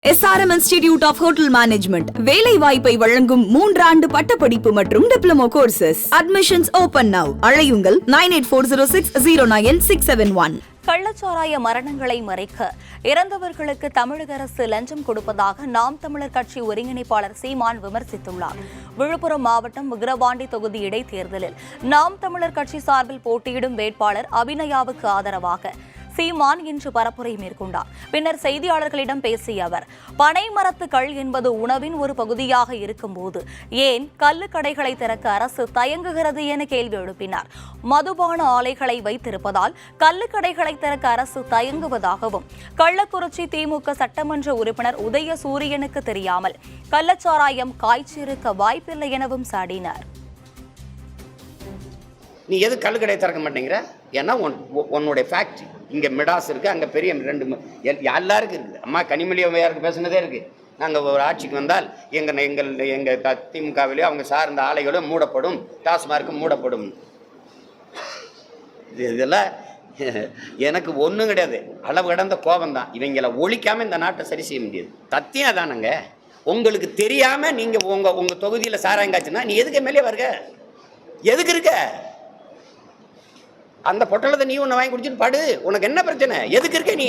SRM Institute of Hotel Management வேலை வாய்ப்பை வழங்கும் 3 ஆண்டு பட்டப்படிப்பு மற்றும் diploma courses. Admissions open now. அழையுங்கள் 9840609671. கள்ளச்சாராய மரணங்களை மறைக்க இறந்தவர்களுக்கு தமிழக அரசு லஞ்சம் கொடுப்பதாக நாம் தமிழர் கட்சி ஒருங்கிணைப்பாளர் சீமான் விமர்சித்துள்ளார். விழுப்புரம் மாவட்டம் விக்கிரவாண்டி தொகுதி இடைத்தேர்தலில் நாம் தமிழர் கட்சி சார்பில் போட்டியிடும் வேட்பாளர் அபிநயாவுக்கு ஆதரவாக சீமான் இன்று பரப்புரை மேற்கொண்டார். பின்னர் செய்தியாளர்களிடம் பேசிய அவர், பனை மரத்து கள் என்பது உணவின் ஒரு பகுதியாக இருக்கும்போது ஏன் கள்ளுக்கடைகளை திறக்க அரசு தயங்குகிறது என கேள்வி எழுப்பினார். மதுபான ஆலைகளை வைத்திருப்பதால் கள்ளுக்கடைகளை திறக்க அரசு தயங்குவதாகவும், கள்ளக்குறிச்சி திமுக சட்டமன்ற உறுப்பினர் உதயசூரியனுக்கு தெரியாமல் கள்ளச்சாராயம் காய்ச்சிருக்க வாய்ப்பில்லை எனவும் சாடினார். நீ எது கள்ளுக்கடை திறக்க மாட்டேங்கிற? ஏன்னா உன்னுடைய ஃபேக்ட்ரி இங்கே மிடாஸ் இருக்குது, அங்கே பெரிய ரெண்டு எல்லாருக்கும் இருக்குது. அம்மா கனிமொழியாருக்கு பேசுனதே இருக்குது. நாங்கள் ஒரு ஆட்சிக்கு வந்தால் எங்கள் திமுகவிலேயோ அவங்க சார்ந்த ஆலைகளும் மூடப்படும், டாஸ்மார்க்கும் மூடப்படும். இதெல்லாம் எனக்கு ஒன்றும் கிடையாது, அளவு கடந்த கோபம் தான். இவங்களை ஒழிக்காமல் இந்த நாட்டை சரி செய்ய முடியாது. சத்தியம் தானங்க. உங்களுக்கு தெரியாமல் நீங்கள் உங்கள் தொகுதியில் சாராயங்காச்சுன்னா நீ எதுக்கு மேலே வருக? எதுக்கு இருக்க? அந்த பொட்டலத்தை நீ ஒன்று வாங்கி குடிச்சிட்டு பாடு. உனக்கு என்ன பிரச்சனை? எதுக்கு இருக்க நீ?